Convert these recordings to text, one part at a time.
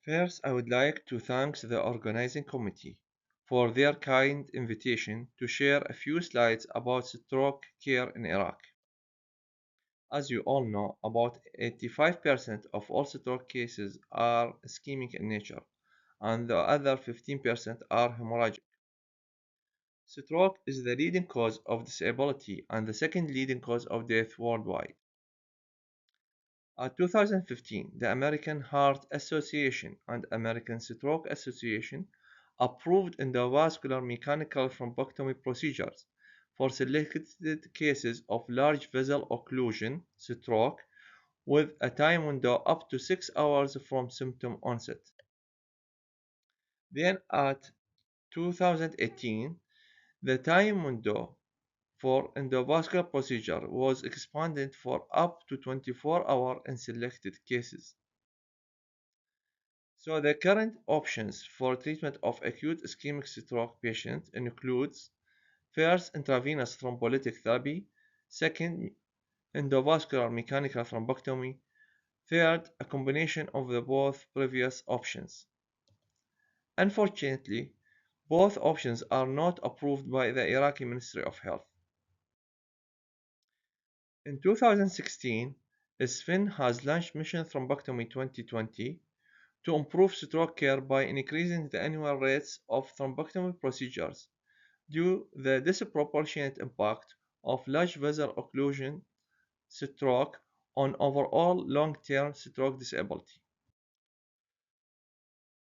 First, I would like to thank the organizing committee for their kind invitation to share a few slides about stroke care in Iraq. As you all know, about 85% of all stroke cases are ischemic in nature, and the other 15% are hemorrhagic. Stroke is the leading cause of disability and the second leading cause of death worldwide. In 2015, the American Heart Association and American Stroke Association approved endovascular mechanical thrombectomy procedures for selected cases of large vessel occlusion stroke with a time window up to 6 hours from symptom onset. Then at 2018, the time window for endovascular procedure was expanded for up to 24 hours in selected cases. So the current options for treatment of acute ischemic stroke patients includes first intravenous thrombolytic therapy, second endovascular mechanical thrombectomy, third a combination of the both previous options. Unfortunately, both options are not approved by the Iraqi Ministry of Health. In 2016, SFIN has launched Mission Thrombectomy 2020 to improve stroke care by increasing the annual rates of thrombectomy procedures due to the disproportionate impact of large vessel occlusion stroke on overall long-term stroke disability.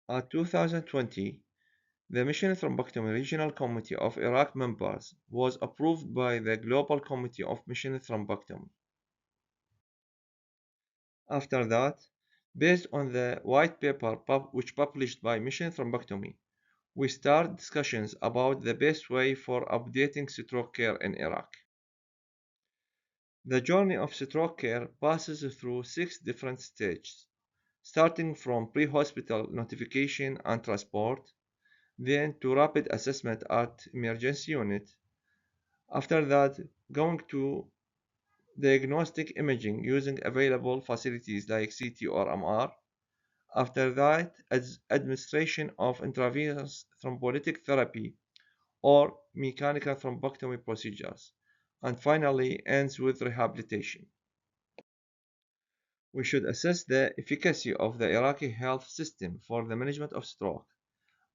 In 2020, the Mission Thrombectomy Regional Committee of Iraq members was approved by the Global Committee of Mission Thrombectomy. After that, based on the white paper which published by Mission Thrombectomy, we start discussions about the best way for updating stroke care in Iraq. The journey of stroke care passes through 6 different stages, starting from pre-hospital notification and transport, then to rapid assessment at emergency unit. After that, going to diagnostic imaging using available facilities like CT or MR. After that, administration of intravenous thrombolytic therapy or mechanical thrombectomy procedures, and finally ends with rehabilitation. We should assess the efficacy of the Iraqi health system for the management of stroke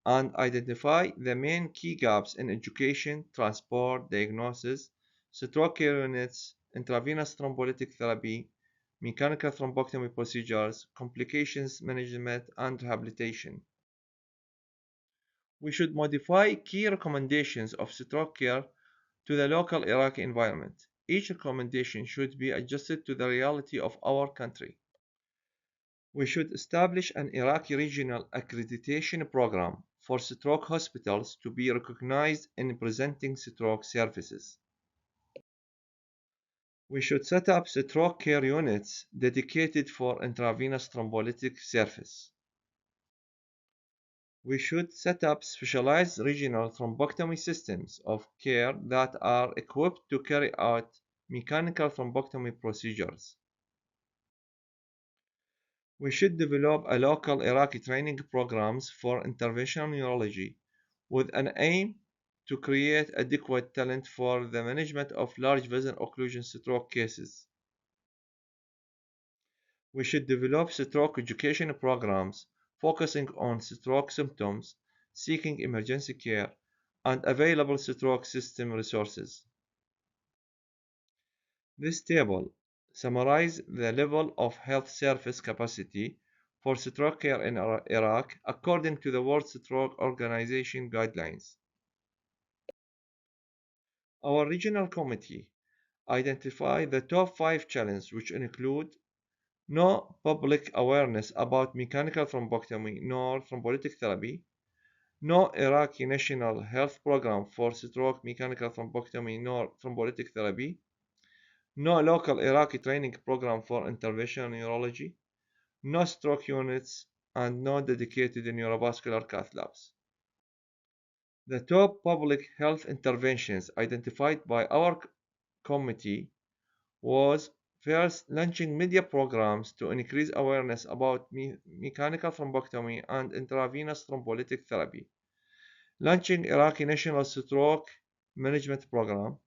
and identify the main key gaps in education, transport, diagnosis, stroke care units, intravenous thrombolytic therapy, mechanical thrombectomy procedures, complications management, and rehabilitation. We should modify key recommendations of stroke care to the local Iraqi environment. Each recommendation should be adjusted to the reality of our country. We should establish an Iraqi regional accreditation program for stroke hospitals to be recognized in presenting stroke services. We should set up stroke care units dedicated for intravenous thrombolytic service. We should set up specialized regional thrombectomy systems of care that are equipped to carry out mechanical thrombectomy procedures. We should develop a local Iraqi training programs for interventional neurology with an aim to create adequate talent for the management of large vessel occlusion stroke cases. We should develop stroke education programs focusing on stroke symptoms, seeking emergency care, and available stroke system resources. This table summarizes the level of health service capacity for stroke care in Iraq according to the World Stroke Organization guidelines. Our regional committee identified the top 5 challenges, which include no public awareness about mechanical thrombectomy nor thrombolytic therapy, no Iraqi national health program for stroke mechanical thrombectomy nor thrombolytic therapy, no local Iraqi training program for interventional neurology, no stroke units, and no dedicated neurovascular cath labs. The top public health interventions identified by our committee was First, launching media programs to increase awareness about mechanical thrombectomy and intravenous thrombolytic therapy. Launching Iraqi National Stroke Management Program.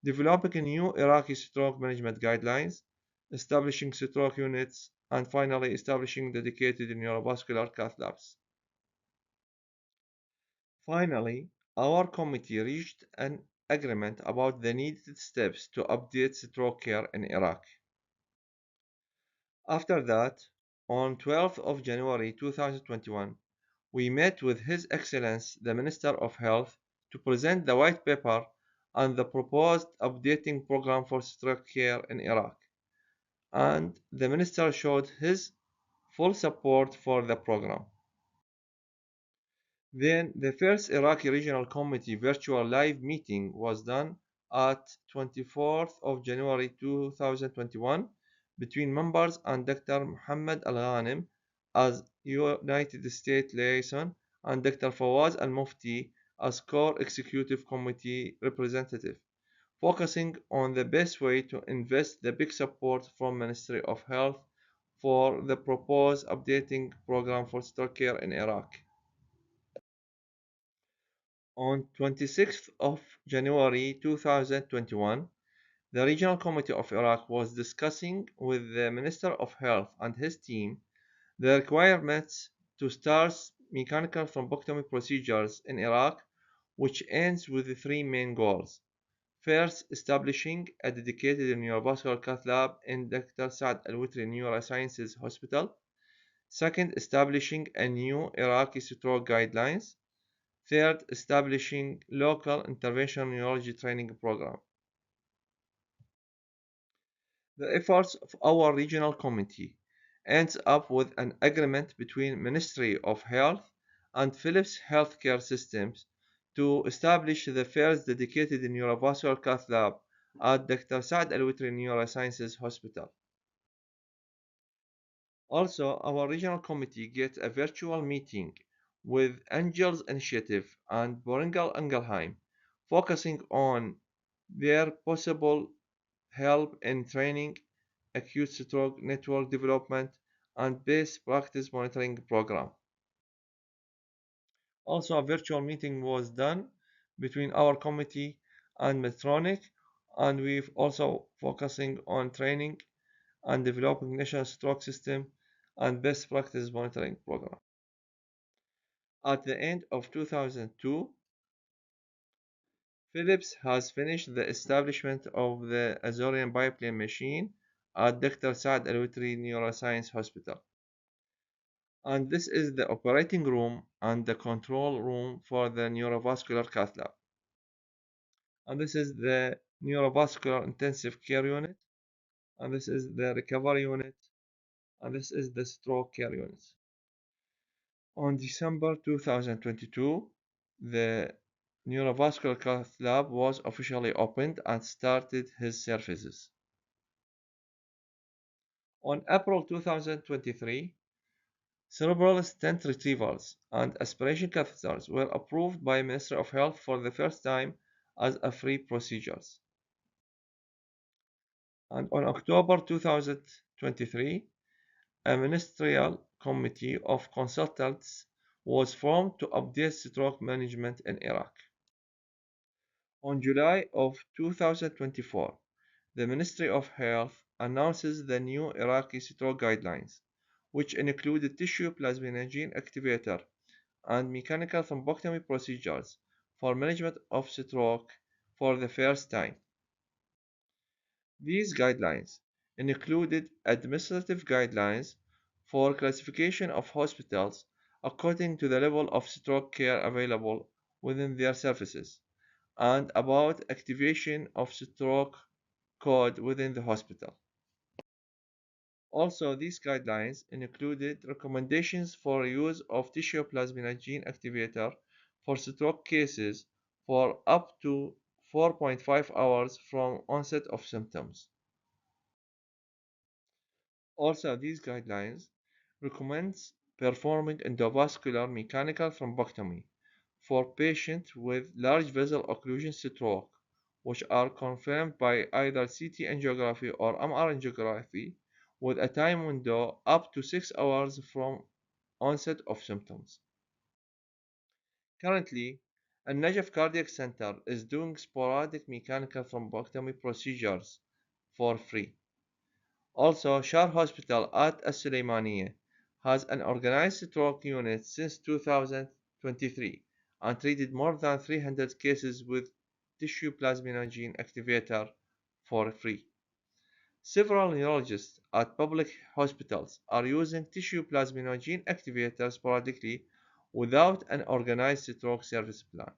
Developing a new Iraqi stroke management guidelines. Establishing stroke units. And finally, establishing dedicated neurovascular cath labs. Finally, our committee reached an agreement about the needed steps to update stroke care in Iraq. After that, on 12th of January 2021, we met with His Excellency the Minister of Health to present the white paper and the proposed updating program for stroke care in Iraq, and the Minister showed his full support for the program. Then the first Iraqi Regional Committee virtual live meeting was done at 24th of January 2021 between members and Dr. Muhammad Al-Ghanim as United States liaison and Dr. Fawaz Al-Mufti as core executive committee representative, focusing on the best way to invest the big support from Ministry of Health for the proposed updating program for stroke care in Iraq. On 26th of January 2021, the Regional Committee of Iraq was discussing with the Minister of Health and his team the requirements to start mechanical thrombectomy procedures in Iraq, which ends with the three main goals. First, establishing a dedicated neurovascular cath lab in Dr. Saad Al-Witri Neurosciences Hospital. Second, establishing a new Iraqi stroke guidelines. Third, establishing local interventional neurology training program. The efforts of our regional committee ends up with an agreement between Ministry of Health and Philips Healthcare Systems to establish the first dedicated neurovascular cath lab at Dr. Saad Al-Witri Neurosciences Hospital. Also, our regional committee gets a virtual meeting with Angels Initiative and Boehringer Ingelheim, focusing on their possible help in training, acute stroke network development, and best practice monitoring program. Also, a virtual meeting was done between our committee and Medtronic, and we've also focusing on training and developing national stroke system and best practice monitoring program. At the end of 2002, Philips has finished the establishment of the Azorian biplane machine at Dr. Saad Al-Witri Neuroscience Hospital. And this is the operating room and the control room for the neurovascular cath lab. And this is the neurovascular intensive care unit. And this is the recovery unit. And this is the stroke care unit. On December 2022, the neurovascular cath lab was officially opened and started his services. On April 2023, cerebral stent retrievals and aspiration catheters were approved by Ministry of Health for the first time as a free procedures. And on October 2023, a ministerial committee of consultants was formed to update stroke management in Iraq. On July of 2024, the Ministry of Health announces the new Iraqi stroke guidelines, which included tissue plasminogen activator and mechanical thrombectomy procedures for management of stroke for the first time. These guidelines included administrative guidelines for classification of hospitals according to the level of stroke care available within their services, and about activation of stroke code within the hospital. Also, these guidelines included recommendations for use of tissue plasminogen activator for stroke cases for up to 4.5 hours from onset of symptoms. Also, these guidelines recommends performing endovascular mechanical thrombectomy for patients with large vessel occlusion stroke which are confirmed by either CT angiography or MR angiography with a time window up to 6 hours from onset of symptoms. Currently, Al-Najaf Cardiac Center is doing sporadic mechanical thrombectomy procedures for free. Also, Shar Hospital at Al-Suleymaniye has an organized stroke unit since 2023 and treated more than 300 cases with tissue plasminogen activator for free. Several neurologists at public hospitals are using tissue plasminogen activators sporadically without an organized stroke service plan.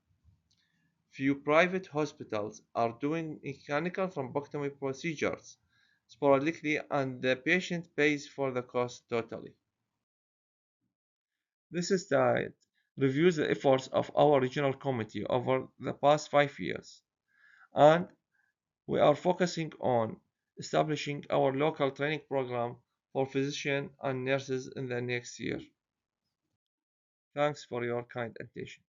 Few private hospitals are doing mechanical thrombectomy procedures sporadically and the patient pays for the cost totally. This slide reviews the efforts of our regional committee over the past 5 years, and we are focusing on establishing our local training program for physicians and nurses in the next year. Thanks for your kind attention.